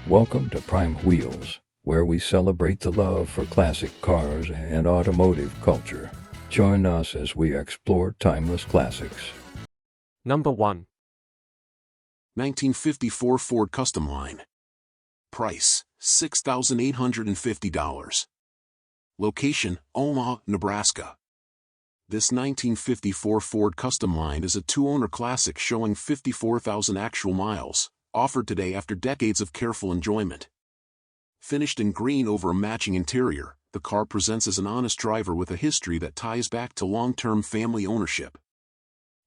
Welcome to Prime Wheels, where we celebrate the love for classic cars and automotive culture. Join us as we explore timeless classics. Number 1. 1954 Ford Custom Line. Price, $6,850. Location, Omaha, Nebraska. This 1954 Ford Custom Line is a two-owner classic showing 54,000 actual miles, offered today after decades of careful enjoyment. Finished in green over a matching interior, the car presents as an honest driver with a history that ties back to long-term family ownership.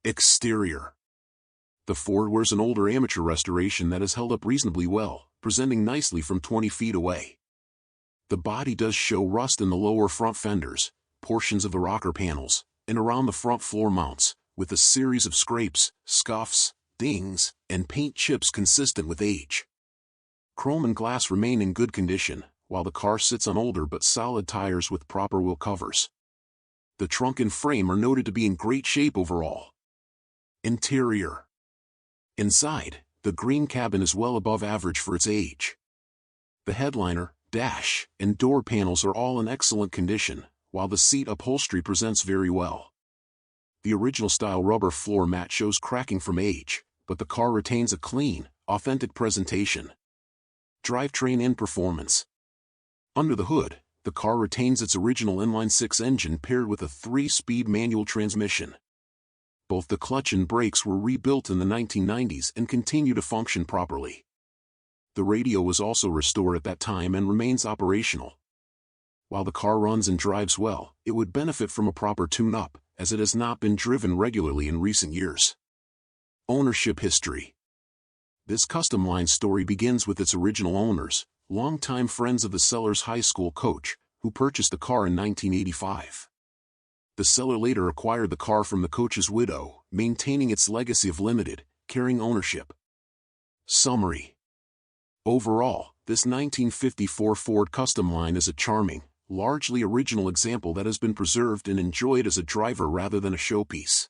Exterior. The Ford wears an older amateur restoration that has held up reasonably well, presenting nicely from 20 feet away. The body does show rust in the lower front fenders, portions of the rocker panels, and around the front floor mounts, with a series of scrapes, scuffs, dings, and paint chips consistent with age. Chrome and glass remain in good condition, while the car sits on older but solid tires with proper wheel covers. The trunk and frame are noted to be in great shape overall. Interior. Inside, the green cabin is well above average for its age. The headliner, dash, and door panels are all in excellent condition, while the seat upholstery presents very well. The original style rubber floor mat shows cracking from age, but the car retains a clean, authentic presentation. Drivetrain and performance. Under the hood, the car retains its original inline-six engine paired with a 3-speed manual transmission. Both the clutch and brakes were rebuilt in the 1990s and continue to function properly. The radio was also restored at that time and remains operational. While the car runs and drives well, it would benefit from a proper tune-up, as it has not been driven regularly in recent years. Ownership history. This custom line story begins with its original owners, longtime friends of the seller's high school coach, who purchased the car in 1985. The seller later acquired the car from the coach's widow, maintaining its legacy of limited, caring ownership. Summary. Overall, this 1954 Ford Custom Line is a charming, largely original example that has been preserved and enjoyed as a driver rather than a showpiece.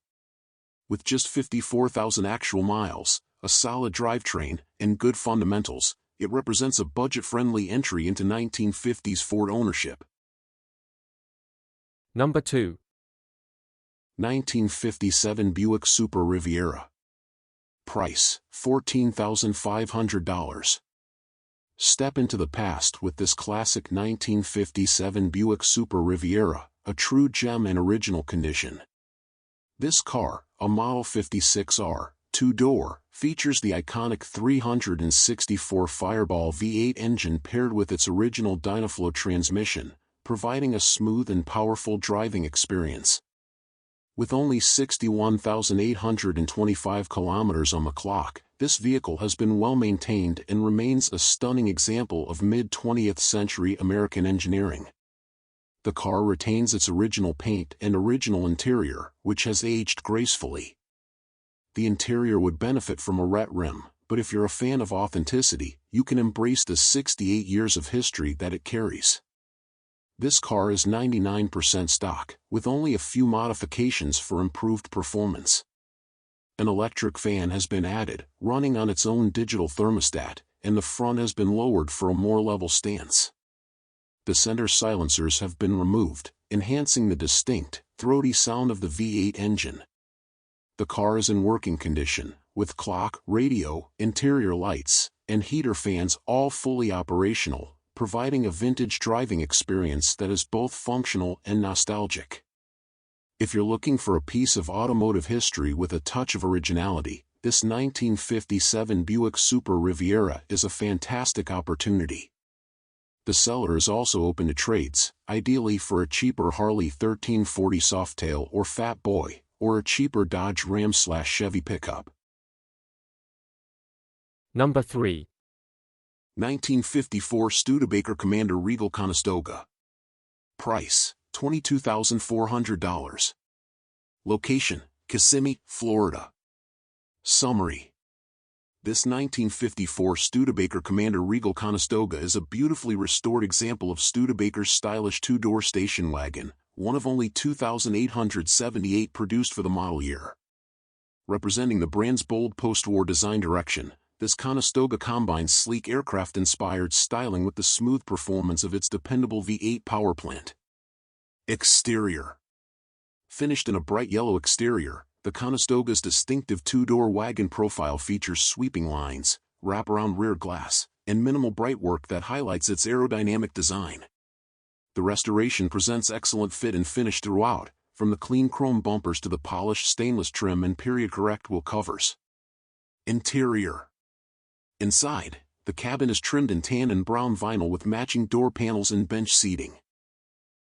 With just 54,000 actual miles, a solid drivetrain, and good fundamentals, it represents a budget-friendly entry into 1950s Ford ownership. Number 2. 1957 Buick Super Riviera. Price, $14,500. Step into the past with this classic 1957 Buick Super Riviera, a true gem in original condition. This car, a Model 56R, two-door, features the iconic 364 Fireball V8 engine paired with its original Dynaflow transmission, providing a smooth and powerful driving experience. With only 61,825 kilometers on the clock, this vehicle has been well maintained and remains a stunning example of mid-20th century American engineering. The car retains its original paint and original interior, which has aged gracefully. The interior would benefit from a red rim, but if you're a fan of authenticity, you can embrace the 68 years of history that it carries. This car is 99% stock, with only a few modifications for improved performance. An electric fan has been added, running on its own digital thermostat, and the front has been lowered for a more level stance. The center silencers have been removed, enhancing the distinct, throaty sound of the V8 engine. The car is in working condition, with clock, radio, interior lights, and heater fans all fully operational, providing a vintage driving experience that is both functional and nostalgic. If you're looking for a piece of automotive history with a touch of originality, this 1957 Buick Super Riviera is a fantastic opportunity. The seller is also open to trades, ideally for a cheaper Harley 1340 Softail or Fat Boy, or a cheaper Dodge Ram/Chevy pickup. Number 3. 1954 Studebaker Commander Regal Conestoga. Price, $22,400. Location, Kissimmee, Florida. Summary. This 1954 Studebaker Commander Regal Conestoga is a beautifully restored example of Studebaker's stylish two-door station wagon, one of only 2,878 produced for the model year. Representing the brand's bold post-war design direction, this Conestoga combines sleek aircraft-inspired styling with the smooth performance of its dependable V8 power plant. Exterior. Finished in a bright yellow exterior, the Conestoga's distinctive two-door wagon profile features sweeping lines, wraparound rear glass, and minimal brightwork that highlights its aerodynamic design. The restoration presents excellent fit and finish throughout, from the clean chrome bumpers to the polished stainless trim and period-correct wheel covers. Interior. Inside, the cabin is trimmed in tan and brown vinyl with matching door panels and bench seating.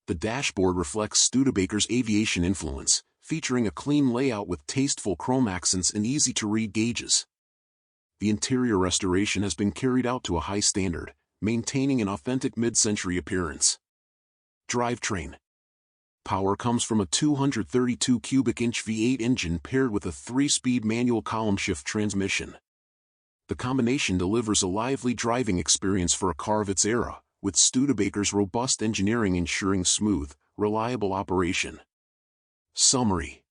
The dashboard reflects Studebaker's aviation influence, featuring a clean layout with tasteful chrome accents and easy-to-read gauges. The interior restoration has been carried out to a high standard, maintaining an authentic mid-century appearance. Drivetrain. Power comes from a 232 cubic inch V8 engine paired with a 3-speed manual column shift transmission. The combination delivers a lively driving experience for a car of its era, with Studebaker's robust engineering ensuring smooth, reliable operation. Summary.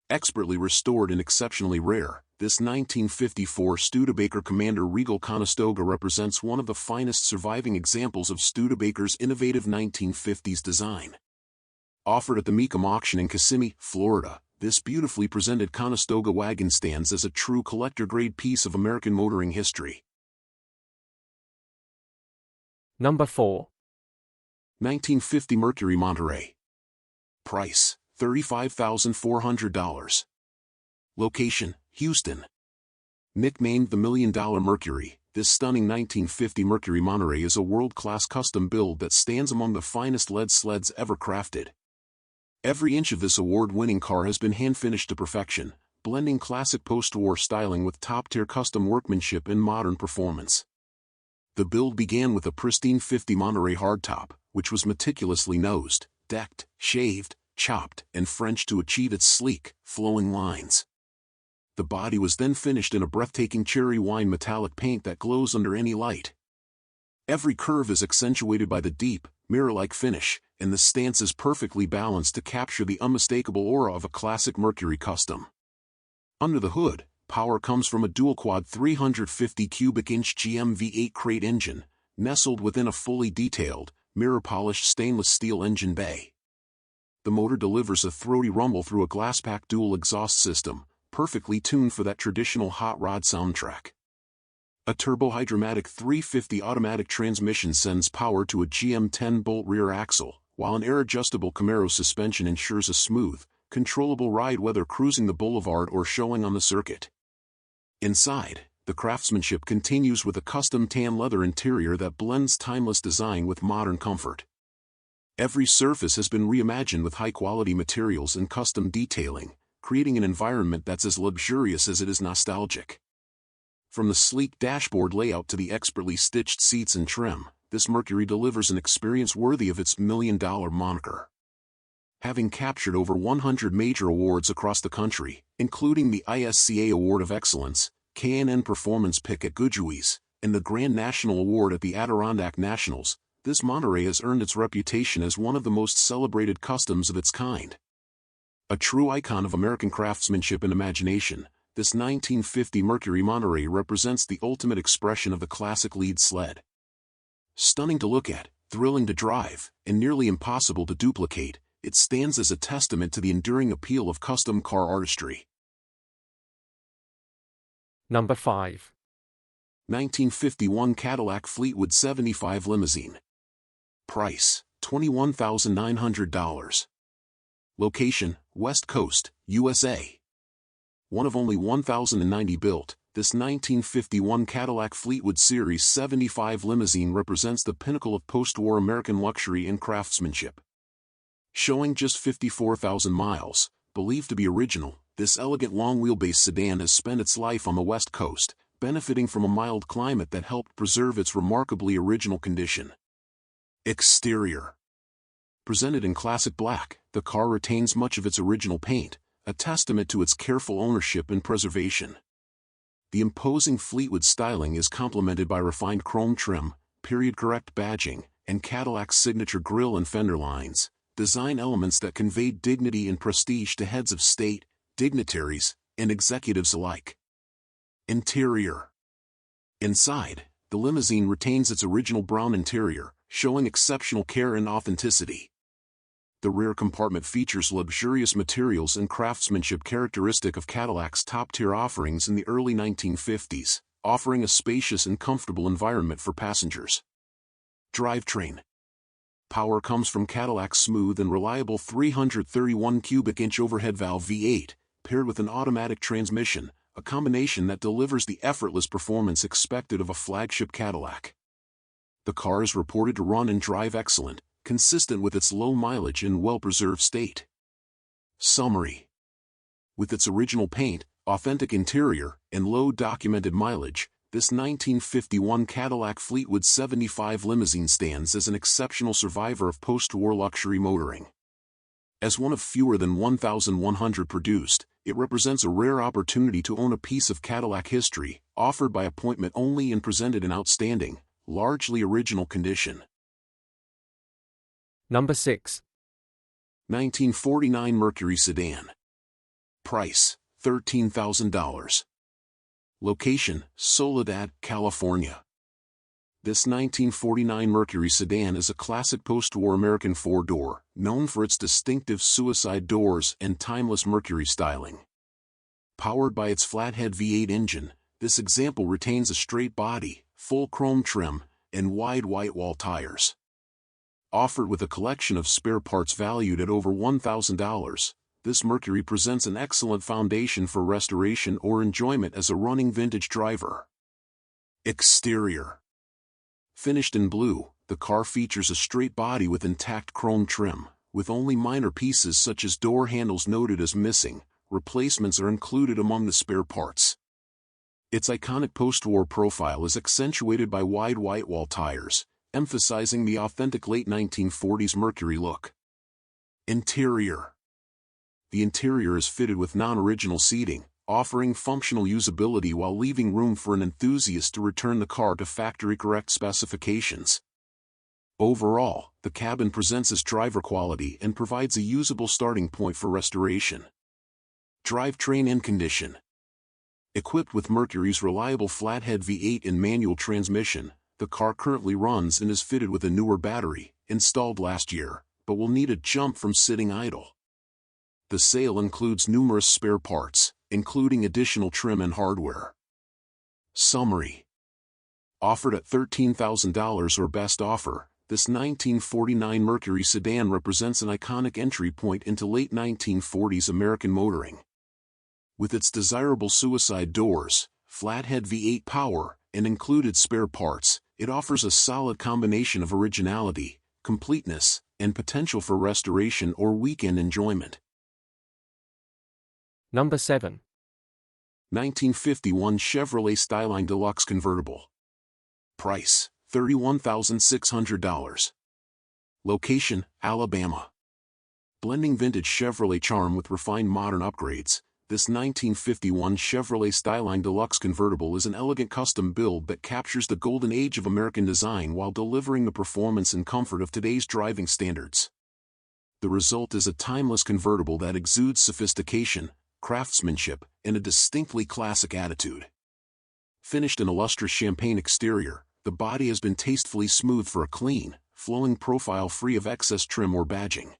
Expertly restored and exceptionally rare, this 1954 Studebaker Commander Regal Conestoga represents one of the finest surviving examples of Studebaker's innovative 1950s design. Offered at the Mecum auction in Kissimmee, Florida, this beautifully presented Conestoga wagon stands as a true collector-grade piece of American motoring history. Number 4. 1950 Mercury Monterey. Price, $35,400. Location, Houston. Nicknamed the $1 Million Mercury, this stunning 1950 Mercury Monterey is a world-class custom build that stands among the finest lead sleds ever crafted. Every inch of this award-winning car has been hand-finished to perfection, blending classic post-war styling with top-tier custom workmanship and modern performance. The build began with a pristine 50 Monterey hardtop, which was meticulously nosed, decked, shaved, chopped, and Frenched to achieve its sleek, flowing lines. The body was then finished in a breathtaking cherry wine metallic paint that glows under any light. Every curve is accentuated by the deep, mirror-like finish, and the stance is perfectly balanced to capture the unmistakable aura of a classic Mercury custom. Under the hood, power comes from a dual-quad 350 cubic inch GM V8 crate engine, nestled within a fully detailed, mirror-polished stainless steel engine bay. The motor delivers a throaty rumble through a glass-packed dual exhaust system, perfectly tuned for that traditional hot rod soundtrack. A turbo-hydromatic 350 automatic transmission sends power to a GM 10-bolt rear axle, while an air-adjustable Camaros suspension ensures a smooth, controllable ride whether cruising the boulevard or showing on the circuit. Inside, the craftsmanship continues with a custom tan leather interior that blends timeless design with modern comfort. Every surface has been reimagined with high-quality materials and custom detailing, creating an environment that's as luxurious as it is nostalgic. From the sleek dashboard layout to the expertly stitched seats and trim, this Mercury delivers an experience worthy of its $1 million moniker. Having captured over 100 major awards across the country, including the ISCA Award of Excellence, K&N Performance Pick at Goodyear's, and the Grand National Award at the Adirondack Nationals, this Monterey has earned its reputation as one of the most celebrated customs of its kind. A true icon of American craftsmanship and imagination, this 1950 Mercury Monterey represents the ultimate expression of the classic lead sled. Stunning to look at, thrilling to drive, and nearly impossible to duplicate, it stands as a testament to the enduring appeal of custom car artistry. Number 5. 1951 Cadillac Fleetwood 75 Limousine. Price, $21,900. Location, West Coast, USA. One of only 1,090 built, this 1951 Cadillac Fleetwood Series 75 limousine represents the pinnacle of post-war American luxury and craftsmanship. Showing just 54,000 miles, believed to be original, this elegant long-wheelbase sedan has spent its life on the West Coast, benefiting from a mild climate that helped preserve its remarkably original condition. Exterior. Presented in classic black, the car retains much of its original paint, a testament to its careful ownership and preservation. The imposing Fleetwood styling is complemented by refined chrome trim, period-correct badging, and Cadillac's signature grille and fender lines, design elements that convey dignity and prestige to heads of state, dignitaries, and executives alike. Interior. Inside, the limousine retains its original brown interior, showing exceptional care and authenticity. The rear compartment features luxurious materials and craftsmanship characteristic of Cadillac's top-tier offerings in the early 1950s, offering a spacious and comfortable environment for passengers. Drivetrain. Power comes from Cadillac's smooth and reliable 331 cubic inch overhead valve V8, paired with an automatic transmission, a combination that delivers the effortless performance expected of a flagship Cadillac. The car is reported to run and drive excellent, consistent with its low mileage and well-preserved state. Summary. With its original paint, authentic interior, and low documented mileage, this 1951 Cadillac Fleetwood 75 limousine stands as an exceptional survivor of post-war luxury motoring. As one of fewer than 1,100 produced, it represents a rare opportunity to own a piece of Cadillac history, offered by appointment only and presented in outstanding, largely original condition. Number 6. 1949 Mercury sedan. Price, $13,000. Location, Soledad, California. This 1949 Mercury sedan is a classic post-war American four-door, known for its distinctive suicide doors and timeless Mercury styling. Powered by its flathead V8 engine, this example retains a straight body, full chrome trim, and wide white wall tires. Offered with a collection of spare parts valued at over $1,000, this Mercury presents an excellent foundation for restoration or enjoyment as a running vintage driver. Exterior. Finished in blue, the car features a straight body with intact chrome trim, with only minor pieces such as door handles noted as missing. Replacements are included among the spare parts. Its iconic post-war profile is accentuated by wide white wall tires, emphasizing the authentic late 1940s Mercury look. Interior. The interior is fitted with non-original seating, offering functional usability while leaving room for an enthusiast to return the car to factory-correct specifications. Overall, the cabin presents its driver quality and provides a usable starting point for restoration. Drivetrain and condition. Equipped with Mercury's reliable flathead V8 and manual transmission, the car currently runs and is fitted with a newer battery, installed last year, but will need a jump from sitting idle. The sale includes numerous spare parts, including additional trim and hardware. Summary. Offered at $13,000 or best offer, this 1949 Mercury sedan represents an iconic entry point into late 1940s American motoring. With its desirable suicide doors, flathead V8 power, and included spare parts, it offers a solid combination of originality, completeness, and potential for restoration or weekend enjoyment. Number 7. 1951 Chevrolet Styleline Deluxe Convertible. Price, $31,600. Location, Alabama. Blending vintage Chevrolet charm with refined modern upgrades, this 1951 Chevrolet Styleline Deluxe Convertible is an elegant custom build that captures the golden age of American design while delivering the performance and comfort of today's driving standards. The result is a timeless convertible that exudes sophistication, craftsmanship, and a distinctly classic attitude. Finished in a lustrous champagne exterior, the body has been tastefully smoothed for a clean, flowing profile free of excess trim or badging.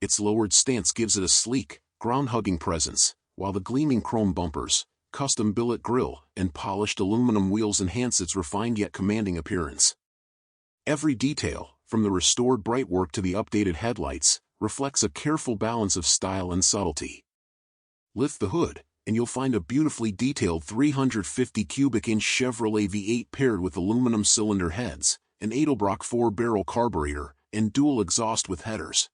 Its lowered stance gives it a sleek, ground-hugging presence, while the gleaming chrome bumpers, custom billet grille, and polished aluminum wheels enhance its refined yet commanding appearance. Every detail, from the restored brightwork to the updated headlights, reflects a careful balance of style and subtlety. Lift the hood, and you'll find a beautifully detailed 350 cubic inch Chevrolet V8 paired with aluminum cylinder heads, an Edelbrock 4-barrel carburetor, and dual exhaust with headers.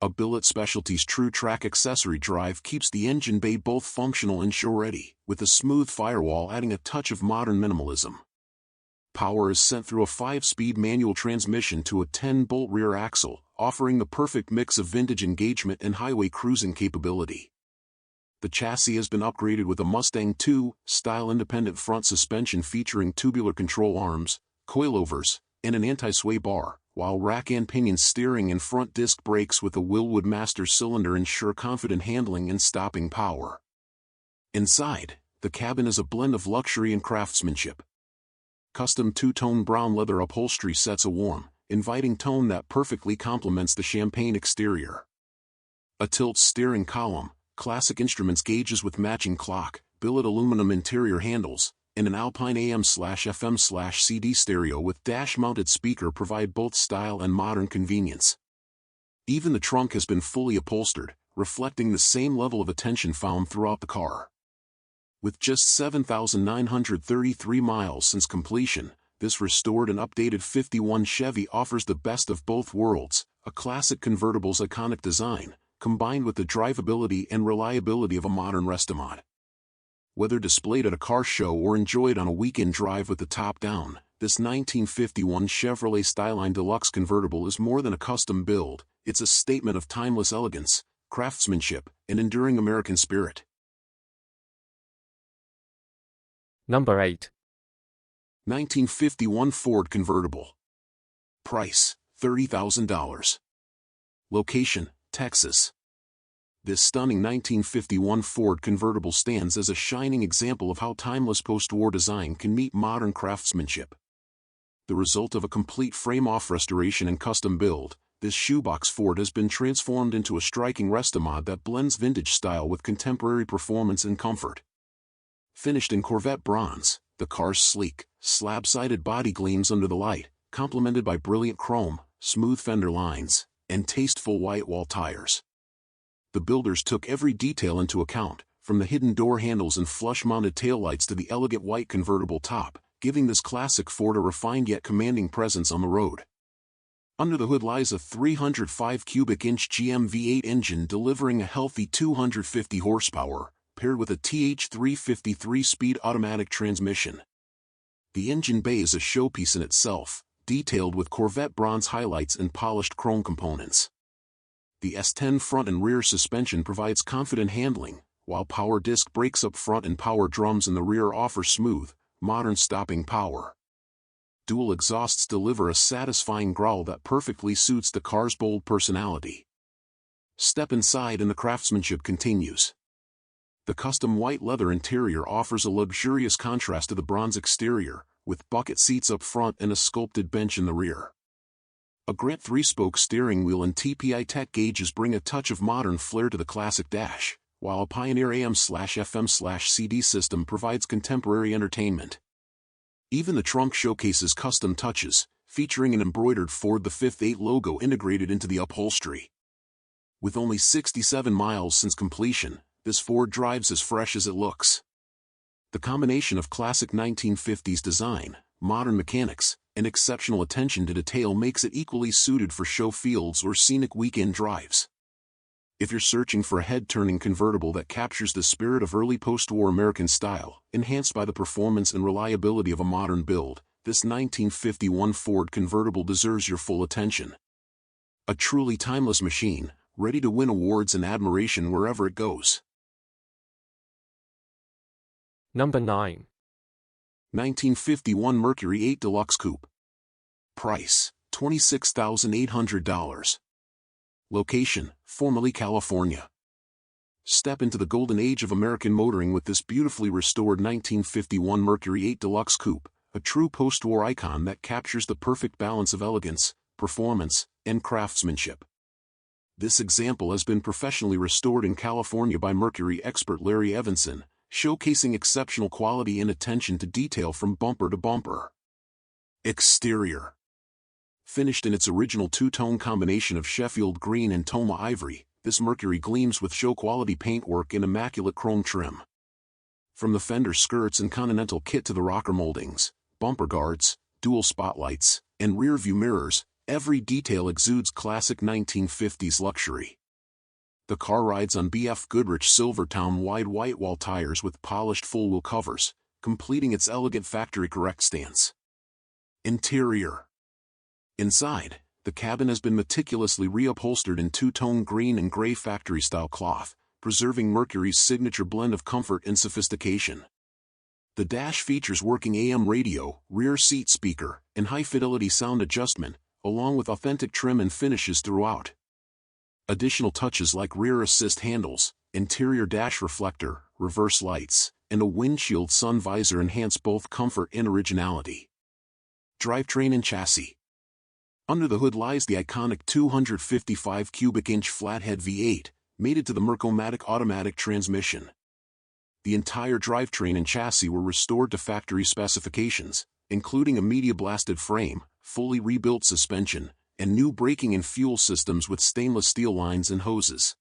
A Billet Specialties True Track accessory drive keeps the engine bay both functional and show-ready, with a smooth firewall adding a touch of modern minimalism. Power is sent through a 5-speed manual transmission to a 10-bolt rear axle, offering the perfect mix of vintage engagement and highway cruising capability. The chassis has been upgraded with a Mustang II style-independent front suspension featuring tubular control arms, coilovers, and an anti-sway bar, while rack and pinion steering and front disc brakes with a Wilwood master cylinder ensure confident handling and stopping power. Inside, the cabin is a blend of luxury and craftsmanship, custom two-tone brown leather upholstery sets a warm, inviting tone that perfectly complements the champagne exterior. A tilt steering column, classic instruments gauges with matching clock, billet aluminum interior handles, and an Alpine AM/FM/CD stereo with dash-mounted speaker provide both style and modern convenience. Even the trunk has been fully upholstered, reflecting the same level of attention found throughout the car. With just 7,933 miles since completion, this restored and updated 51 Chevy offers the best of both worlds, a classic convertible's iconic design, combined with the drivability and reliability of a modern Restomod. Whether displayed at a car show or enjoyed on a weekend drive with the top down, this 1951 Chevrolet Styleline Deluxe convertible is more than a custom build, it's a statement of timeless elegance, craftsmanship, and enduring American spirit. Number 8. 1951 Ford convertible. Price, $30,000. Location, Texas. This stunning 1951 Ford convertible stands as a shining example of how timeless post-war design can meet modern craftsmanship. The result of a complete frame-off restoration and custom build, this shoebox Ford has been transformed into a striking Restomod that blends vintage style with contemporary performance and comfort. Finished in Corvette bronze, the car's sleek, slab-sided body gleams under the light, complemented by brilliant chrome, smooth fender lines, and tasteful white wall tires. The builders took every detail into account, from the hidden door handles and flush-mounted taillights to the elegant white convertible top, giving this classic Ford a refined yet commanding presence on the road. Under the hood lies a 305 cubic inch GM V8 engine delivering a healthy 250 horsepower, paired with a TH350 3-speed automatic transmission. The engine bay is a showpiece in itself, detailed with Corvette bronze highlights and polished chrome components. The S10 front and rear suspension provides confident handling, while power disc brakes up front and power drums in the rear offer smooth, modern stopping power. Dual exhausts deliver a satisfying growl that perfectly suits the car's bold personality. Step inside and the craftsmanship continues. The custom white leather interior offers a luxurious contrast to the bronze exterior, with bucket seats up front and a sculpted bench in the rear. A Grant 3-spoke steering wheel and TPI Tech gauges bring a touch of modern flair to the classic dash, while a Pioneer AM/FM/CD system provides contemporary entertainment. Even the trunk showcases custom touches, featuring an embroidered Ford the 5th 8 logo integrated into the upholstery. With only 67 miles since completion, this Ford drives as fresh as it looks. The combination of classic 1950s design, modern mechanics, and exceptional attention to detail makes it equally suited for show fields or scenic weekend drives. If you're searching for a head-turning convertible that captures the spirit of early post-war American style, enhanced by the performance and reliability of a modern build, this 1951 Ford convertible deserves your full attention. A truly timeless machine, ready to win awards and admiration wherever it goes. Number 9. 1951 Mercury 8 Deluxe Coupe. Price, $26,800. Location, formerly California. Step into the golden age of American motoring with this beautifully restored 1951 Mercury 8 Deluxe Coupe, a true post-war icon that captures the perfect balance of elegance, performance, and craftsmanship. This example has been professionally restored in California by Mercury expert Larry Evanson, showcasing exceptional quality and attention to detail from bumper to bumper. Exterior. Finished in its original two-tone combination of Sheffield green and Toma ivory, this Mercury gleams with show-quality paintwork and immaculate chrome trim. From the fender skirts and Continental kit to the rocker moldings, bumper guards, dual spotlights, and rear-view mirrors, every detail exudes classic 1950s luxury. The car rides on BF Goodrich Silvertown wide white wall tires with polished full-wheel covers, completing its elegant factory-correct stance. Interior. Inside, the cabin has been meticulously reupholstered in two-tone green and gray factory-style cloth, preserving Mercury's signature blend of comfort and sophistication. The dash features working AM radio, rear seat speaker, and high-fidelity sound adjustment, along with authentic trim and finishes throughout. Additional touches like rear assist handles, interior dash reflector, reverse lights, and a windshield sun visor enhance both comfort and originality. Drivetrain and chassis. Under the hood lies the iconic 255 cubic inch flathead V8, mated to the Mercomatic automatic transmission. The entire drivetrain and chassis were restored to factory specifications, including a media-blasted frame, fully rebuilt suspension, and new braking and fuel systems with stainless steel lines and hoses.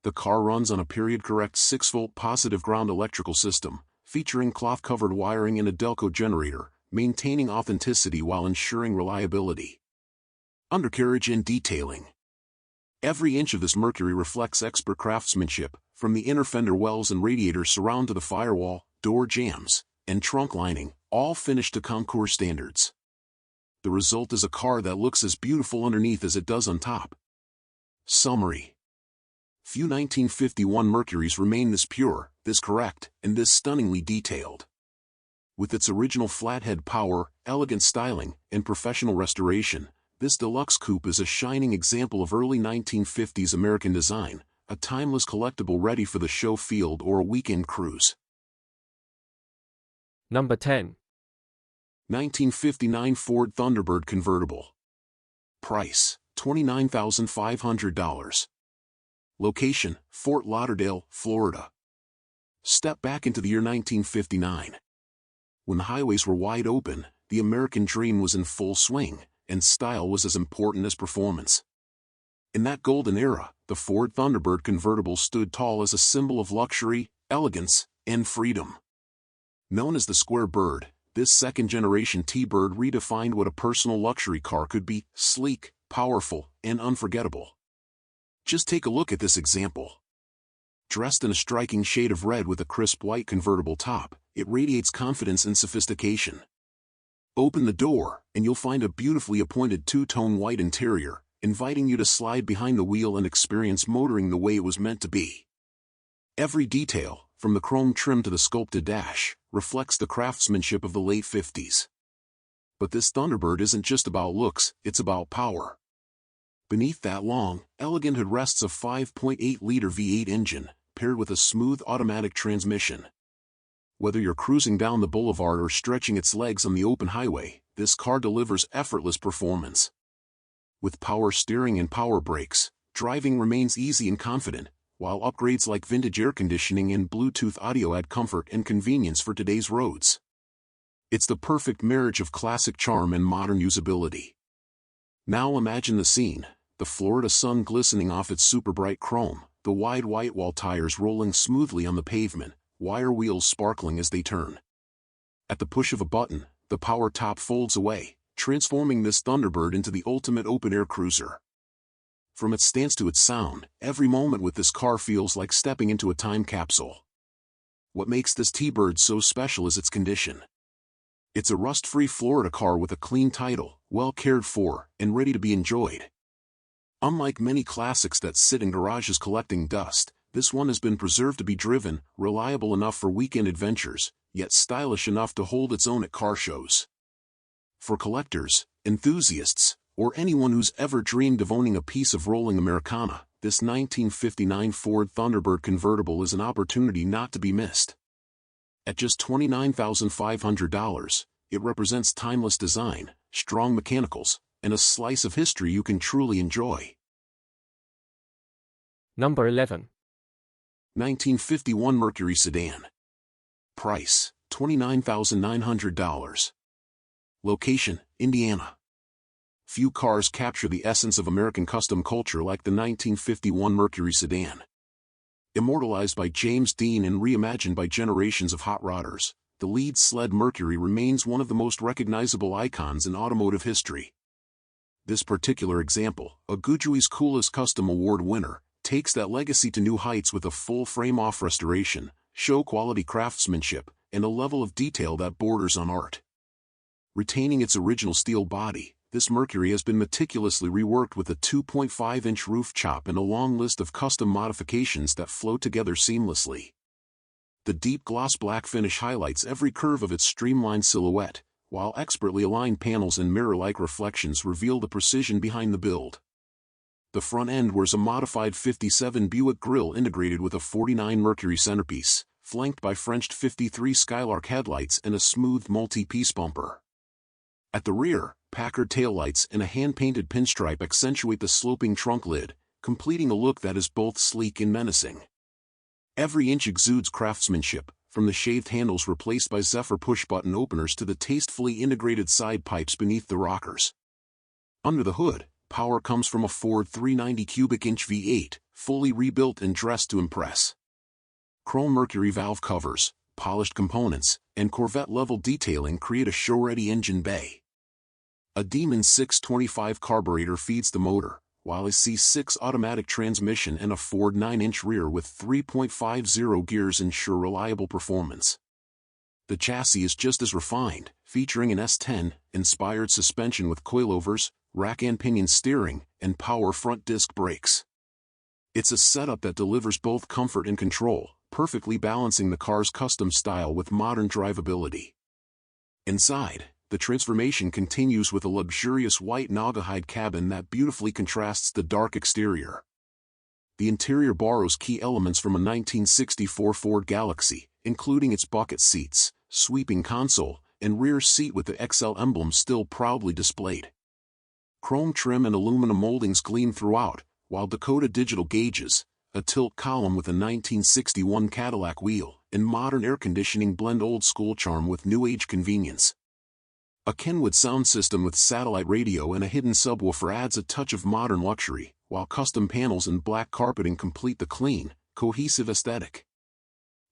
The car runs on a period-correct 6-volt positive ground electrical system, featuring cloth-covered wiring and a Delco generator, maintaining authenticity while ensuring reliability. Undercarriage and detailing. Every inch of this Mercury reflects expert craftsmanship, from the inner fender wells and radiator surround to the firewall, door jambs, and trunk lining, all finished to concours standards. The result is a car that looks as beautiful underneath as it does on top. Summary. Few 1951 Mercurys remain this pure, this correct, and this stunningly detailed. With its original flathead power, elegant styling, and professional restoration, this deluxe coupe is a shining example of early 1950s American design, a timeless collectible ready for the show field or a weekend cruise. Number 10. 1959 Ford Thunderbird convertible. Price, $29,500. Location, Fort Lauderdale, Florida. Step back into the year 1959. When the highways were wide open, the American dream was in full swing, and style was as important as performance. In that golden era, the Ford Thunderbird convertible stood tall as a symbol of luxury, elegance, and freedom. Known as the Square Bird, this second-generation T-Bird redefined what a personal luxury car could be: sleek, powerful, and unforgettable. Just take a look at this example. Dressed in a striking shade of red with a crisp white convertible top, it radiates confidence and sophistication. Open the door, and you'll find a beautifully appointed two-tone white interior, inviting you to slide behind the wheel and experience motoring the way it was meant to be. Every detail, from the chrome trim to the sculpted dash, reflects the craftsmanship of the late 50s. But this Thunderbird isn't just about looks, it's about power. Beneath that long, elegant hood rests a 5.8-liter V8 engine, paired with a smooth automatic transmission. Whether you're cruising down the boulevard or stretching its legs on the open highway, this car delivers effortless performance. With power steering and power brakes, driving remains easy and confident, while upgrades like vintage air conditioning and Bluetooth audio add comfort and convenience for today's roads. It's the perfect marriage of classic charm and modern usability. Now imagine the scene: the Florida sun glistening off its super bright chrome, the wide white wall tires rolling smoothly on the pavement, wire wheels sparkling as they turn. At the push of a button, the power top folds away, transforming this Thunderbird into the ultimate open-air cruiser. From its stance to its sound, every moment with this car feels like stepping into a time capsule. What makes this T-Bird so special is its condition. It's a rust-free Florida car with a clean title, well cared for, and ready to be enjoyed. Unlike many classics that sit in garages collecting dust, this one has been preserved to be driven, reliable enough for weekend adventures, yet stylish enough to hold its own at car shows. For collectors, enthusiasts, or anyone who's ever dreamed of owning a piece of rolling Americana, this 1959 Ford Thunderbird convertible is an opportunity not to be missed. At just $29,500, it represents timeless design, strong mechanicals, and a slice of history you can truly enjoy. Number 11. 1951 Mercury sedan. Price, $29,900. Location, Indiana. Few cars capture the essence of American custom culture like the 1951 Mercury sedan. Immortalized by James Dean and reimagined by generations of hot rodders, the lead sled Mercury remains one of the most recognizable icons in automotive history. This particular example, a Goodyear's Coolest Custom Award winner, takes that legacy to new heights with a full frame-off restoration, show-quality craftsmanship, and a level of detail that borders on art. Retaining its original steel body, this Mercury has been meticulously reworked with a 2.5-inch roof chop and a long list of custom modifications that flow together seamlessly. The deep gloss black finish highlights every curve of its streamlined silhouette, while expertly aligned panels and mirror-like reflections reveal the precision behind the build. The front end wears a modified 57 Buick grille integrated with a 49 Mercury centerpiece, flanked by Frenched 53 Skylark headlights and a smooth multi-piece bumper. At the rear, Packard taillights and a hand-painted pinstripe accentuate the sloping trunk lid, completing a look that is both sleek and menacing. Every inch exudes craftsmanship, from the shaved handles replaced by Zephyr push-button openers to the tastefully integrated side pipes beneath the rockers. Under the hood, power comes from a Ford 390 cubic inch V8, fully rebuilt and dressed to impress. Chrome mercury valve covers, polished components, and Corvette-level detailing create a show-ready engine bay. A Demon 625 carburetor feeds the motor, while a C6 automatic transmission and a Ford 9-inch rear with 3.50 gears ensure reliable performance. The chassis is just as refined, featuring an S10-inspired suspension with coilovers, rack and pinion steering, and power front disc brakes. It's a setup that delivers both comfort and control, perfectly balancing the car's custom style with modern drivability. Inside, the transformation continues with a luxurious white Naugahyde cabin that beautifully contrasts the dark exterior. The interior borrows key elements from a 1964 Ford Galaxy, including its bucket seats, sweeping console, and rear seat with the XL emblem still proudly displayed. Chrome trim and aluminum moldings gleam throughout, while Dakota digital gauges, a tilt column with a 1961 Cadillac wheel, and modern air conditioning blend old-school charm with new-age convenience. A Kenwood sound system with satellite radio and a hidden subwoofer adds a touch of modern luxury, while custom panels and black carpeting complete the clean, cohesive aesthetic.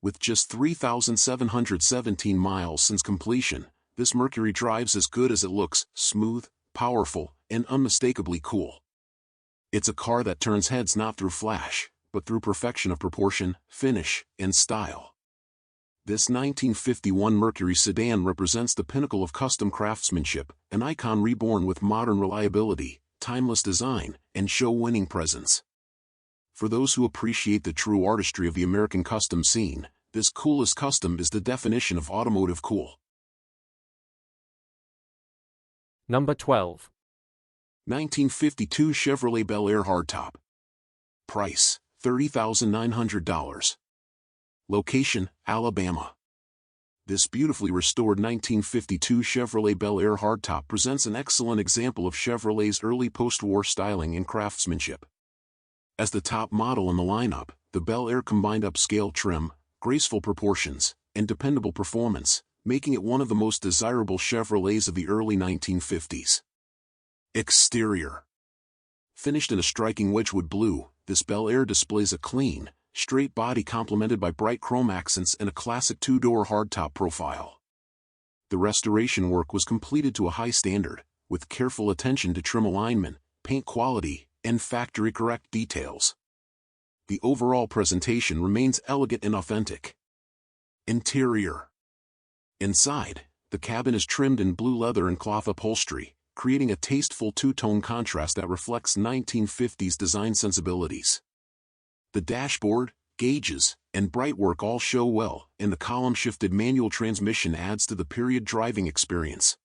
With just 3,717 miles since completion, this Mercury drives as good as it looks, smooth, powerful, and unmistakably cool. It's a car that turns heads not through flash, but through perfection of proportion, finish, and style. This 1951 Mercury sedan represents the pinnacle of custom craftsmanship, an icon reborn with modern reliability, timeless design, and show-winning presence. For those who appreciate the true artistry of the American custom scene, this coolest custom is the definition of automotive cool. Number 12. 1952 Chevrolet Bel Air Hardtop. Price, $30,900. Location, Alabama. This beautifully restored 1952 Chevrolet Bel Air Hardtop presents an excellent example of Chevrolet's early post-war styling and craftsmanship. As the top model in the lineup, the Bel Air combined upscale trim, graceful proportions, and dependable performance, making it one of the most desirable Chevrolets of the early 1950s. Exterior. Finished in a striking Wedgwood blue, this Bel Air displays a clean, straight body complemented by bright chrome accents and a classic two-door hardtop profile. The restoration work was completed to a high standard, with careful attention to trim alignment, paint quality, and factory-correct details. The overall presentation remains elegant and authentic. Interior. Inside, the cabin is trimmed in blue leather and cloth upholstery, creating a tasteful two-tone contrast that reflects 1950s design sensibilities. The dashboard, gauges, and brightwork all show well, and the column-shifted manual transmission adds to the period driving experience.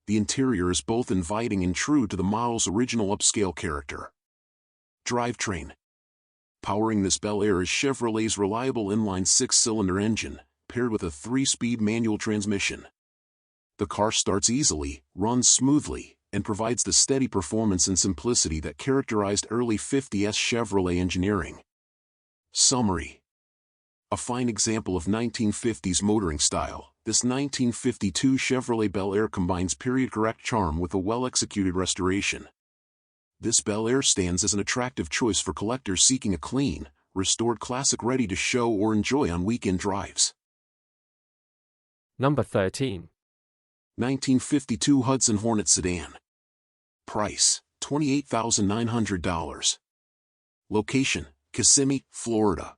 The interior is both inviting and true to the model's original upscale character. Drivetrain. Powering this Bel Air is Chevrolet's reliable inline 6-cylinder engine, paired with a 3-speed manual transmission. The car starts easily, runs smoothly, and provides the steady performance and simplicity that characterized early 50s Chevrolet engineering. Summary. A fine example of 1950s motoring style, this 1952 Chevrolet Bel Air combines period-correct charm with a well-executed restoration. This Bel Air stands as an attractive choice for collectors seeking a clean, restored classic ready to show or enjoy on weekend drives. Number 13. 1952 Hudson Hornet Sedan. Price, $28,900. Location, Kissimmee, Florida.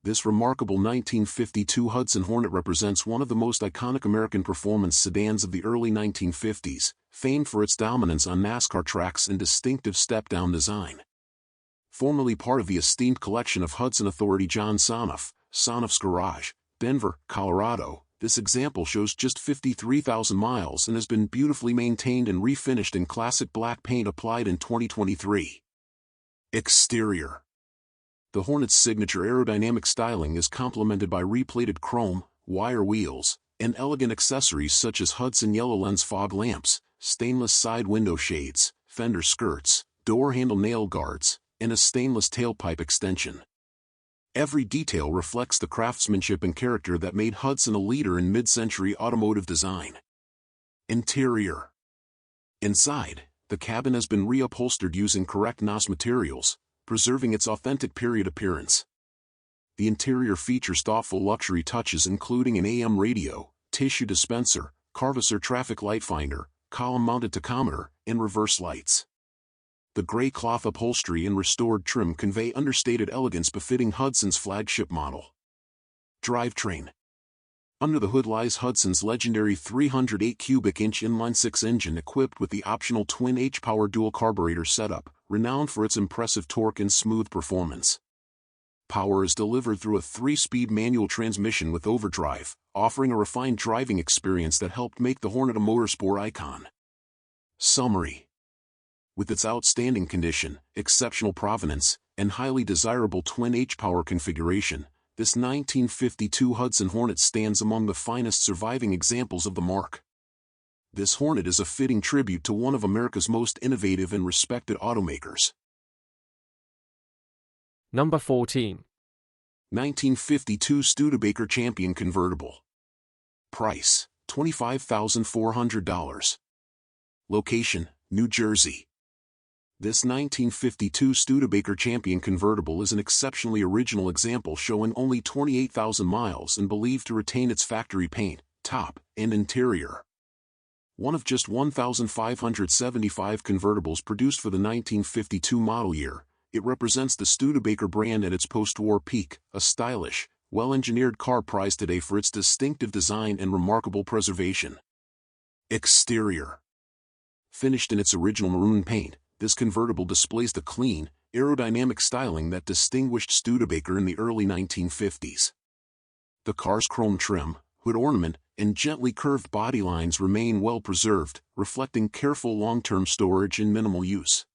This remarkable 1952 Hudson Hornet represents one of the most iconic American performance sedans of the early 1950s, famed for its dominance on NASCAR tracks and distinctive step-down design. Formerly part of the esteemed collection of Hudson authority John Sonoff, Sonoff's Garage, Denver, Colorado, this example shows just 53,000 miles and has been beautifully maintained and refinished in classic black paint applied in 2023. Exterior. The Hornet's signature aerodynamic styling is complemented by replated chrome, wire wheels, and elegant accessories such as Hudson yellow lens fog lamps, stainless side window shades, fender skirts, door handle nail guards, and a stainless tailpipe extension. Every detail reflects the craftsmanship and character that made Hudson a leader in mid-century automotive design. Interior. Inside, the cabin has been reupholstered using correct NOS materials, preserving its authentic period appearance. The interior features thoughtful luxury touches including an AM radio, tissue dispenser, Carvesser traffic light finder, column-mounted tachometer, and reverse lights. The gray cloth upholstery and restored trim convey understated elegance befitting Hudson's flagship model. Drivetrain. Under the hood lies Hudson's legendary 308 cubic inch inline-six engine equipped with the optional twin H-power dual carburetor setup, renowned for its impressive torque and smooth performance. Power is delivered through a 3-speed manual transmission with overdrive, offering a refined driving experience that helped make the Hornet a motorsport icon. Summary. With its outstanding condition, exceptional provenance, and highly desirable twin H-power configuration, this 1952 Hudson Hornet stands among the finest surviving examples of the marque. This Hornet is a fitting tribute to one of America's most innovative and respected automakers. Number 14. 1952 Studebaker Champion Convertible. Price, $25,400. Location, New Jersey. This 1952 Studebaker Champion Convertible is an exceptionally original example showing only 28,000 miles and believed to retain its factory paint, top, and interior. One of just 1,575 convertibles produced for the 1952 model year, it represents the Studebaker brand at its post-war peak, a stylish, well-engineered car prized today for its distinctive design and remarkable preservation. Exterior. Finished in its original maroon paint, this convertible displays the clean, aerodynamic styling that distinguished Studebaker in the early 1950s. The car's chrome trim, hood ornament, and gently curved body lines remain well preserved, reflecting careful long-term storage and minimal use.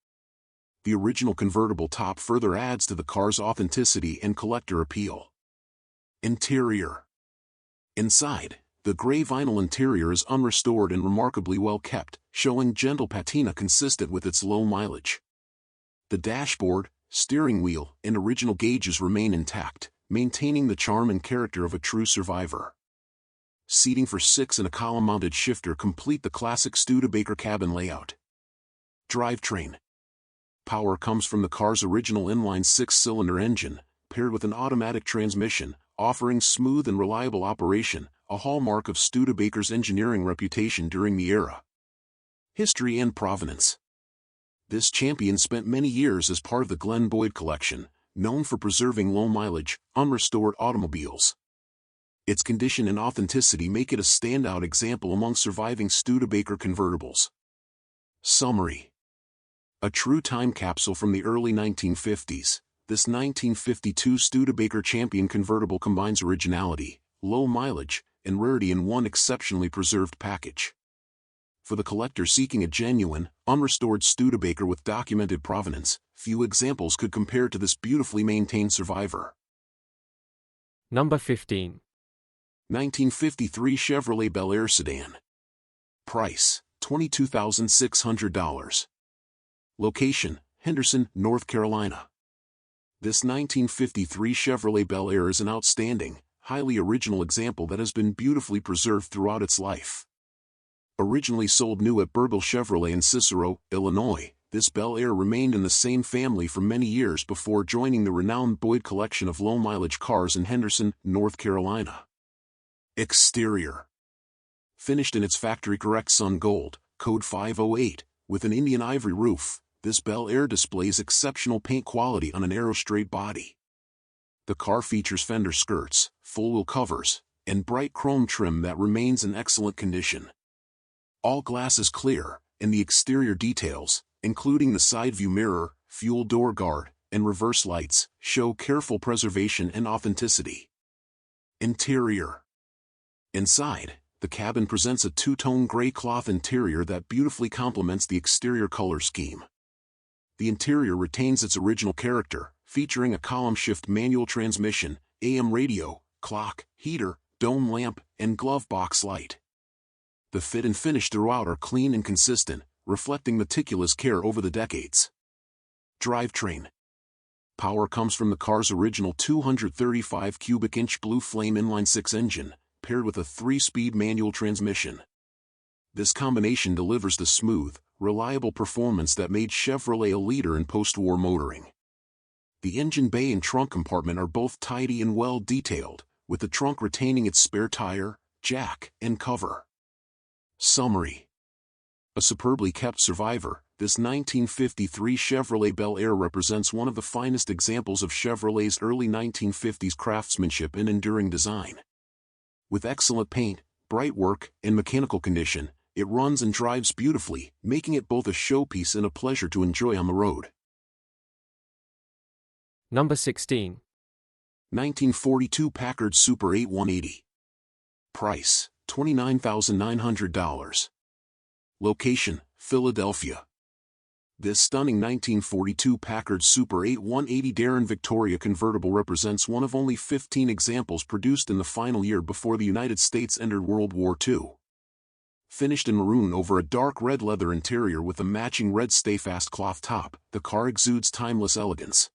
The original convertible top further adds to the car's authenticity and collector appeal. Interior. Inside, the gray vinyl interior is unrestored and remarkably well kept, showing gentle patina consistent with its low mileage. The dashboard, steering wheel, and original gauges remain intact, maintaining the charm and character of a true survivor. Seating for 6 and a column-mounted shifter complete the classic Studebaker cabin layout. Drivetrain. Power comes from the car's original inline 6-cylinder engine, paired with an automatic transmission, offering smooth and reliable operation, a hallmark of Studebaker's engineering reputation during the era. History and provenance. This champion spent many years as part of the Glenn Boyd collection, known for preserving low-mileage, unrestored automobiles. Its condition and authenticity make it a standout example among surviving Studebaker convertibles. Summary. A true time capsule from the early 1950s, this 1952 Studebaker Champion convertible combines originality, low mileage, and rarity in one exceptionally preserved package. For the collector seeking a genuine, unrestored Studebaker with documented provenance, few examples could compare to this beautifully maintained survivor. Number 15. 1953 Chevrolet Bel Air Sedan. Price, $22,600. Location, Henderson, North Carolina. This 1953 Chevrolet Bel Air is an outstanding, highly original example that has been beautifully preserved throughout its life. Originally sold new at Burgle Chevrolet in Cicero, Illinois, this Bel Air remained in the same family for many years before joining the renowned Boyd collection of low-mileage cars in Henderson, North Carolina. Exterior. Finished in its factory-correct sun gold, code 508, with an Indian ivory roof, this Bel Air displays exceptional paint quality on an aero straight body. The car features fender skirts, full-wheel covers, and bright chrome trim that remains in excellent condition. All glass is clear, and the exterior details, including the side view mirror, fuel door guard, and reverse lights, show careful preservation and authenticity. Interior. Inside, the cabin presents a two-tone gray cloth interior that beautifully complements the exterior color scheme. The interior retains its original character, featuring a column-shift manual transmission, AM radio, clock, heater, dome lamp, and glove box light. The fit and finish throughout are clean and consistent, reflecting meticulous care over the decades. Drivetrain. Power comes from the car's original 235 cubic inch Blue Flame inline-six engine, paired with a 3-speed manual transmission. This combination delivers the smooth, reliable performance that made Chevrolet a leader in post-war motoring. The engine bay and trunk compartment are both tidy and well detailed, with the trunk retaining its spare tire, jack, and cover. Summary. A superbly kept survivor, this 1953 Chevrolet Bel Air represents one of the finest examples of Chevrolet's early 1950s craftsmanship and enduring design. With excellent paint, bright work, and mechanical condition, it runs and drives beautifully, making it both a showpiece and a pleasure to enjoy on the road. Number 16. 1942 Packard Super 8 180. Price, $29,900. Location, Philadelphia. This stunning 1942 Packard Super 8 180 Darren Victoria convertible represents one of only 15 examples produced in the final year before the United States entered World War II. Finished in maroon over a dark red leather interior with a matching red stay-fast cloth top, the car exudes timeless elegance.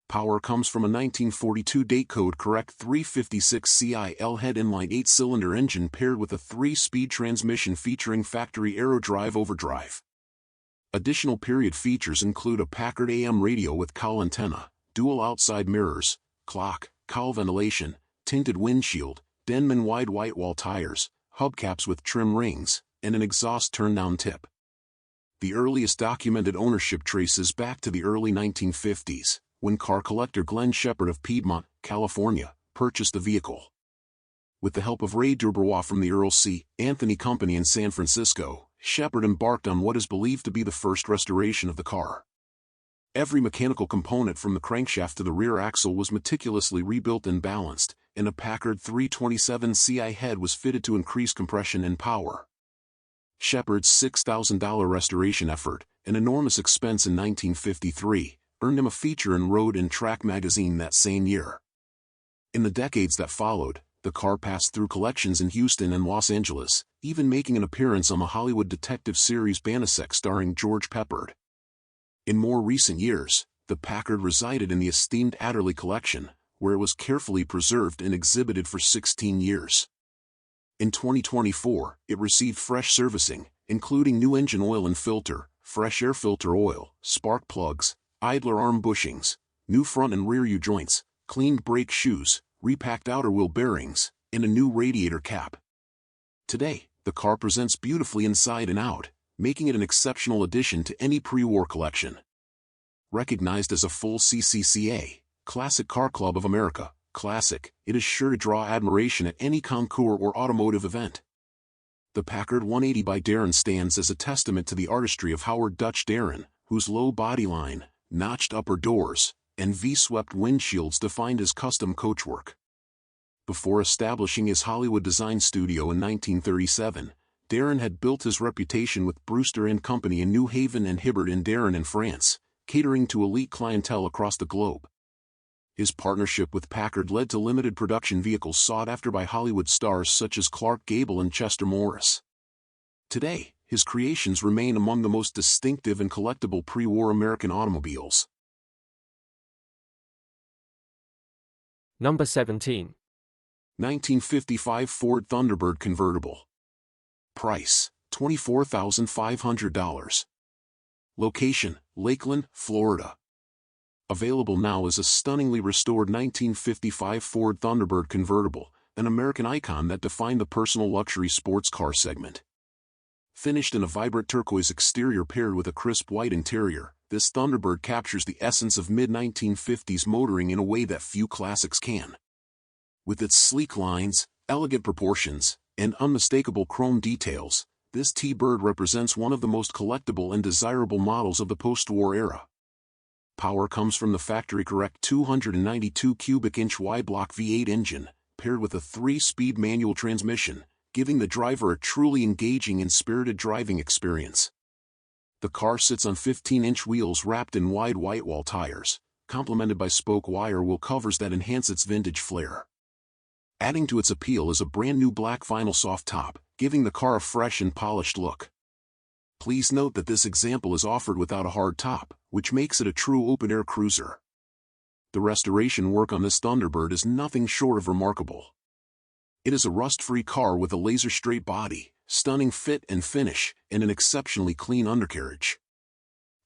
Power comes from a 1942 date code correct 356 CIL head inline 8-cylinder engine paired with a 3-speed transmission featuring factory aero drive overdrive. Additional period features include a Packard AM radio with cowl antenna, dual outside mirrors, clock, cowl ventilation, tinted windshield, Denman wide white-wall tires, hubcaps with trim rings, and an exhaust turn-down tip. The earliest documented ownership traces back to the early 1950s, when car collector Glenn Shepard of Piedmont, California, purchased the vehicle. With the help of Ray Dubois from the Earl C. Anthony Company in San Francisco, Shepard embarked on what is believed to be the first restoration of the car. Every mechanical component from the crankshaft to the rear axle was meticulously rebuilt and balanced, and a Packard 327 CI head was fitted to increase compression and power. Shepard's $6,000 restoration effort, an enormous expense in 1953, earned him a feature in Road and Track magazine that same year. In the decades that followed, the car passed through collections in Houston and Los Angeles, even making an appearance on the Hollywood detective series Banasek starring George Peppard. In more recent years, the Packard resided in the esteemed Adderley collection, where it was carefully preserved and exhibited for 16 years. In 2024, it received fresh servicing, including new engine oil and filter, fresh air filter oil, spark plugs, idler arm bushings, new front and rear U-joints, cleaned brake shoes, repacked outer wheel bearings, and a new radiator cap. Today, the car presents beautifully inside and out, making it an exceptional addition to any pre-war collection. Recognized as a full CCCA, Classic Car Club of America, Classic, it is sure to draw admiration at any concours or automotive event. The Packard 180 by Darren stands as a testament to the artistry of Howard Dutch Darren, whose low bodyline, notched upper doors, and V-swept windshields defined his custom coachwork. Before establishing his Hollywood design studio in 1937, Darren had built his reputation with Brewster & Company in New Haven and Hibbert & Darren in France, catering to elite clientele across the globe. His partnership with Packard led to limited production vehicles sought after by Hollywood stars such as Clark Gable and Chester Morris. Today, his creations remain among the most distinctive and collectible pre-war American automobiles. Number 17. 1955 Ford Thunderbird convertible. Price, $24,500. Location, Lakeland, Florida. Available now is a stunningly restored 1955 Ford Thunderbird convertible, an American icon that defined the personal luxury sports car segment. Finished in a vibrant turquoise exterior paired with a crisp white interior, this Thunderbird captures the essence of mid-1950s motoring in a way that few classics can. With its sleek lines, elegant proportions, and unmistakable chrome details, this T-Bird represents one of the most collectible and desirable models of the post-war era. Power comes from the factory-correct 292 cubic inch Y-block V8 engine, paired with a 3-speed manual transmission, giving the driver a truly engaging and spirited driving experience. The car sits on 15-inch wheels wrapped in wide white-wall tires, complemented by spoke wire wheel covers that enhance its vintage flair. Adding to its appeal is a brand new black vinyl soft top, giving the car a fresh and polished look. Please note that this example is offered without a hard top, which makes it a true open-air cruiser. The restoration work on this Thunderbird is nothing short of remarkable. It is a rust-free car with a laser-straight body, stunning fit and finish, and an exceptionally clean undercarriage.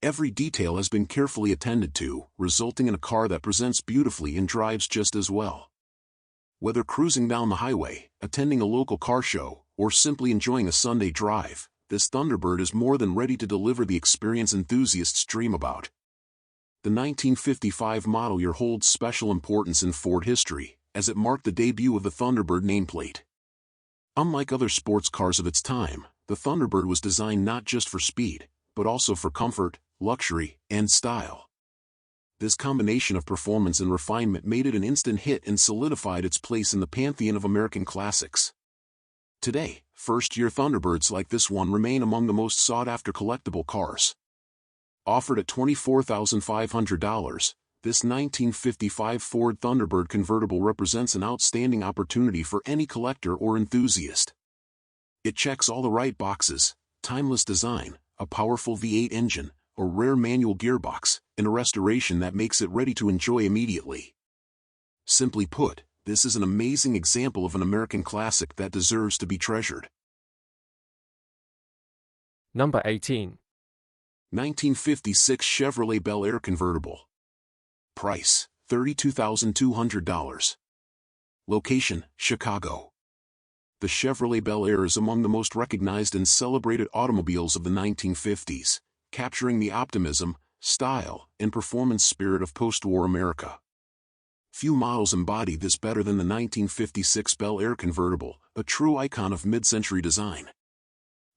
Every detail has been carefully attended to, resulting in a car that presents beautifully and drives just as well. Whether cruising down the highway, attending a local car show, or simply enjoying a Sunday drive, this Thunderbird is more than ready to deliver the experience enthusiasts dream about. The 1955 model year holds special importance in Ford history, as it marked the debut of the Thunderbird nameplate. Unlike other sports cars of its time, the Thunderbird was designed not just for speed, but also for comfort, luxury, and style. This combination of performance and refinement made it an instant hit and solidified its place in the pantheon of American classics. Today, first-year Thunderbirds like this one remain among the most sought-after collectible cars. Offered at $24,500, this 1955 Ford Thunderbird convertible represents an outstanding opportunity for any collector or enthusiast. It checks all the right boxes: timeless design, a powerful V8 engine, a rare manual gearbox, and a restoration that makes it ready to enjoy immediately. Simply put, this is an amazing example of an American classic that deserves to be treasured. Number 18. 1956 Chevrolet Bel Air convertible. Price, $32,200. Location, Chicago. The Chevrolet Bel Air is among the most recognized and celebrated automobiles of the 1950s, capturing the optimism, style, and performance spirit of post-war America. Few models embody this better than the 1956 Bel Air convertible, a true icon of mid-century design.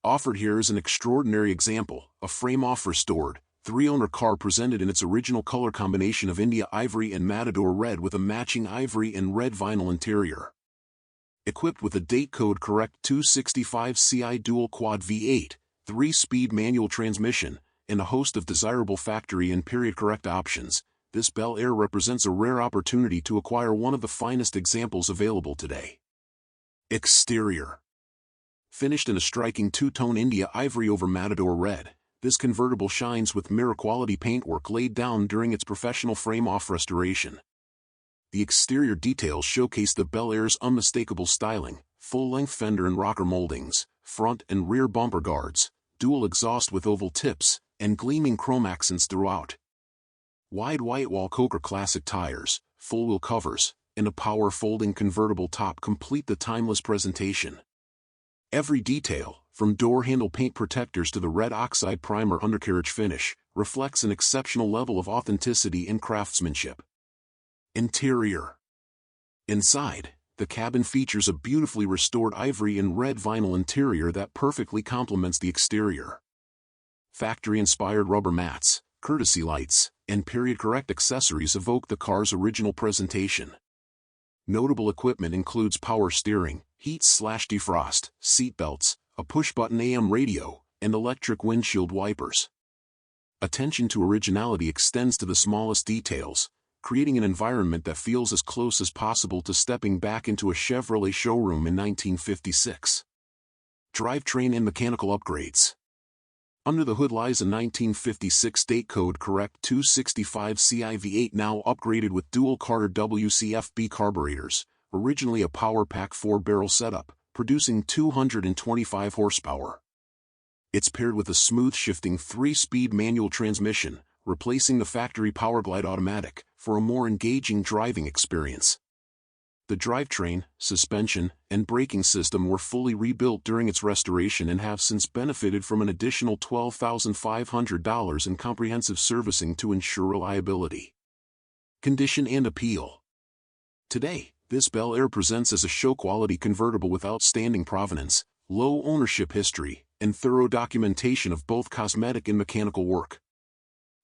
Offered here is an extraordinary example, a frame-off restored, three-owner car presented in its original color combination of India ivory and Matador red with a matching ivory and red vinyl interior. Equipped with a date code correct 265 CI dual quad V8, 3-speed manual transmission, and a host of desirable factory and period correct options, this Bel Air represents a rare opportunity to acquire one of the finest examples available today. Exterior. Finished in a striking two-tone India ivory over Matador red, this convertible shines with mirror-quality paintwork laid down during its professional frame-off restoration. The exterior details showcase the Bel Air's unmistakable styling: full-length fender and rocker moldings, front and rear bumper guards, dual exhaust with oval tips, and gleaming chrome accents throughout. Wide white-wall Coker Classic tires, full-wheel covers, and a power-folding convertible top complete the timeless presentation. Every detail, from door handle paint protectors to the red oxide primer undercarriage finish, reflects an exceptional level of authenticity and craftsmanship. Interior. Inside, the cabin features a beautifully restored ivory and red vinyl interior that perfectly complements the exterior. Factory-inspired rubber mats, courtesy lights, and period-correct accessories evoke the car's original presentation. Notable equipment includes power steering, heat/defrost, seat belts, a push-button AM radio, and electric windshield wipers. Attention to originality extends to the smallest details, creating an environment that feels as close as possible to stepping back into a Chevrolet showroom in 1956. Drivetrain and mechanical upgrades. Under the hood lies a 1956 date code correct 265 CI V8 now upgraded with dual Carter WCFB carburetors, originally a power pack 4-barrel setup, producing 225 horsepower. It's paired with a smooth shifting 3-speed manual transmission, replacing the factory Powerglide automatic, for a more engaging driving experience. The drivetrain, suspension, and braking system were fully rebuilt during its restoration and have since benefited from an additional $12,500 in comprehensive servicing to ensure reliability. Condition and appeal. Today, this Bel Air presents as a show-quality convertible with outstanding provenance, low ownership history, and thorough documentation of both cosmetic and mechanical work.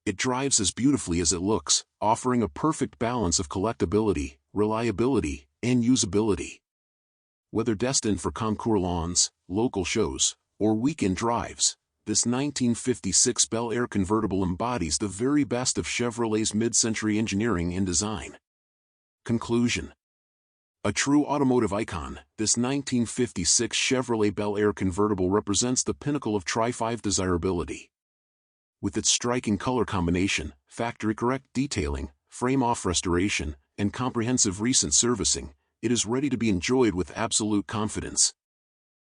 It drives as beautifully as it looks, offering a perfect balance of collectability, reliability, and usability. Whether destined for concours lawns, local shows, or weekend drives, this 1956 Bel Air convertible embodies the very best of Chevrolet's mid-century engineering and design. Conclusion. A true automotive icon, this 1956 Chevrolet Bel Air convertible represents the pinnacle of Tri-5 desirability. With its striking color combination, factory-correct detailing, frame-off restoration, and comprehensive recent servicing, it is ready to be enjoyed with absolute confidence.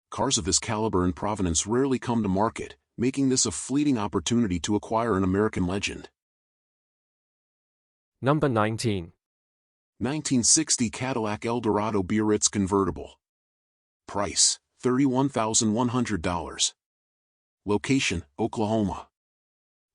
Cars of this caliber and provenance rarely come to market, making this a fleeting opportunity to acquire an American legend. Number 19. 1960 Cadillac Eldorado Biarritz convertible. Price, $31,100. Location, Oklahoma.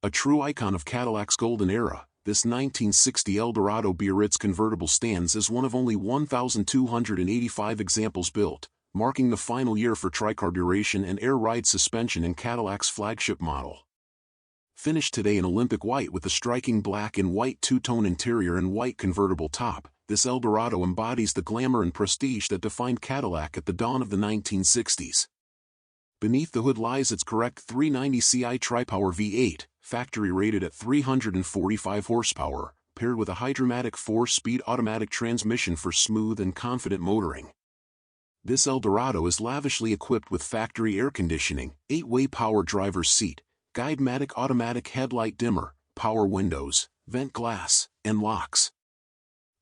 A true icon of Cadillac's golden era, this 1960 Eldorado Biarritz convertible stands as one of only 1,285 examples built, marking the final year for tricarburation and air ride suspension in Cadillac's flagship model. Finished today in Olympic white with a striking black and white two-tone interior and white convertible top, this Eldorado embodies the glamour and prestige that defined Cadillac at the dawn of the 1960s. Beneath the hood lies its correct 390 Ci tri-power V8, factory rated at 345 horsepower, paired with a Hydromatic 4-speed automatic transmission for smooth and confident motoring. This Eldorado is lavishly equipped with factory air conditioning, 8-way power driver's seat, Guidematic automatic headlight dimmer, power windows, vent glass, and locks.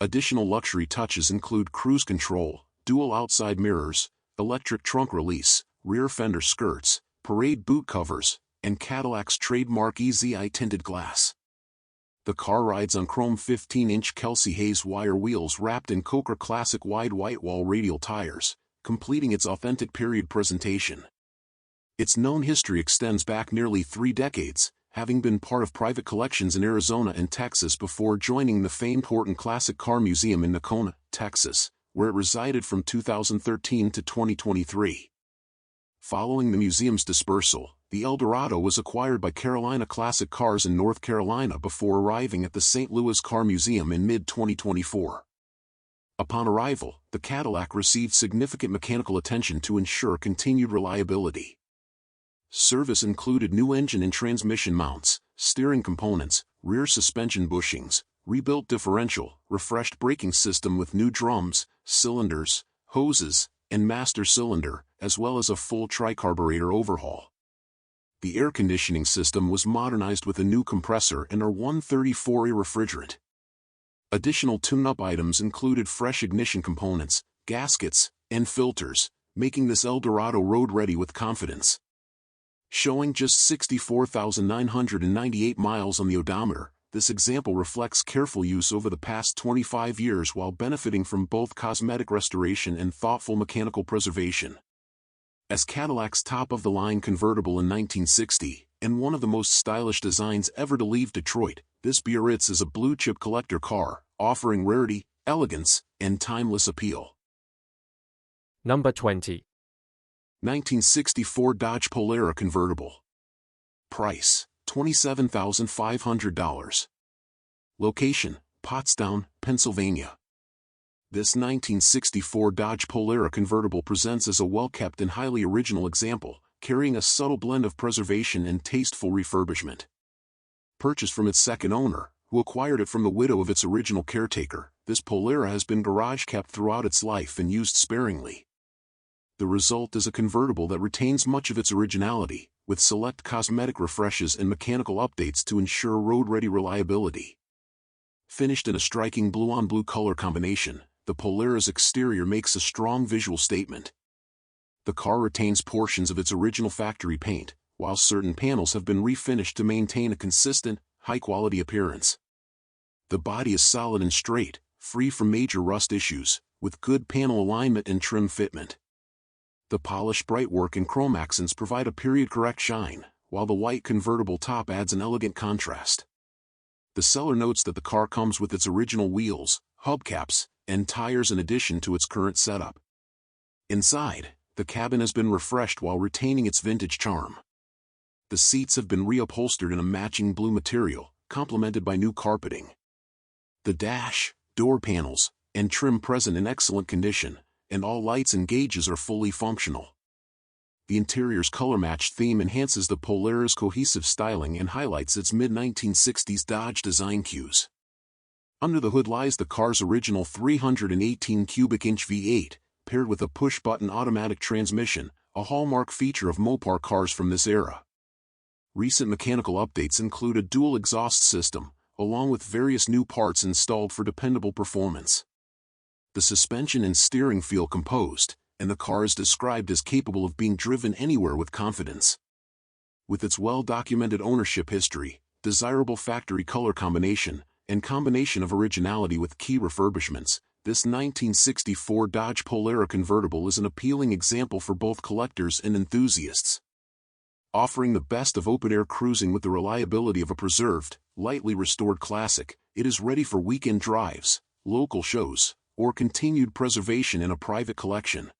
Additional luxury touches include cruise control, dual outside mirrors, electric trunk release, rear fender skirts, parade boot covers, and Cadillac's trademark EZI tinted glass. The car rides on chrome 15-inch Kelsey Hayes wire wheels wrapped in Coker Classic wide whitewall radial tires, completing its authentic period presentation. Its known history extends back nearly 3 decades, having been part of private collections in Arizona and Texas before joining the famed Horton Classic Car Museum in Nocona, Texas, where it resided from 2013 to 2023. Following the museum's dispersal, the Eldorado was acquired by Carolina Classic Cars in North Carolina before arriving at the St. Louis Car Museum in mid-2024. Upon arrival, the Cadillac received significant mechanical attention to ensure continued reliability. Service included new engine and transmission mounts, steering components, rear suspension bushings, rebuilt differential, refreshed braking system with new drums, cylinders, hoses, and master cylinder, as well as a full tricarburetor overhaul. The air conditioning system was modernized with a new compressor and R134A refrigerant. Additional tune-up items included fresh ignition components, gaskets, and filters, making this Eldorado road-ready with confidence. Showing just 64,998 miles on the odometer, this example reflects careful use over the past 25 years while benefiting from both cosmetic restoration and thoughtful mechanical preservation. As Cadillac's top-of-the-line convertible in 1960, and one of the most stylish designs ever to leave Detroit, this Biarritz is a blue-chip collector car, offering rarity, elegance, and timeless appeal. Number 20. 1964 Dodge Polara convertible. Price, $27,500. Location, Pottstown, Pennsylvania. This 1964 Dodge Polara convertible presents as a well-kept and highly original example, carrying a subtle blend of preservation and tasteful refurbishment. Purchased from its second owner, who acquired it from the widow of its original caretaker, this Polara has been garage-kept throughout its life and used sparingly. The result is a convertible that retains much of its originality, with select cosmetic refreshes and mechanical updates to ensure road-ready reliability. Finished in a striking blue-on-blue color combination, the Polara's exterior makes a strong visual statement. The car retains portions of its original factory paint, while certain panels have been refinished to maintain a consistent, high-quality appearance. The body is solid and straight, free from major rust issues, with good panel alignment and trim fitment. The polished brightwork and chrome accents provide a period-correct shine, while the white convertible top adds an elegant contrast. The seller notes that the car comes with its original wheels, hubcaps, and tires in addition to its current setup. Inside, the cabin has been refreshed while retaining its vintage charm. The seats have been reupholstered in a matching blue material, complemented by new carpeting. The dash, door panels, and trim present in excellent condition, and all lights and gauges are fully functional. The interior's color-matched theme enhances the Polara's cohesive styling and highlights its mid-1960s Dodge design cues. Under the hood lies the car's original 318 cubic inch V8, paired with a push-button automatic transmission, a hallmark feature of Mopar cars from this era. Recent mechanical updates include a dual exhaust system, along with various new parts installed for dependable performance. The suspension and steering feel composed, and the car is described as capable of being driven anywhere with confidence. With its well-documented ownership history, desirable factory color combination, and combination of originality with key refurbishments, this 1964 Dodge Polara convertible is an appealing example for both collectors and enthusiasts. Offering the best of open-air cruising with the reliability of a preserved, lightly restored classic, it is ready for weekend drives, local shows, or continued preservation in a private collection.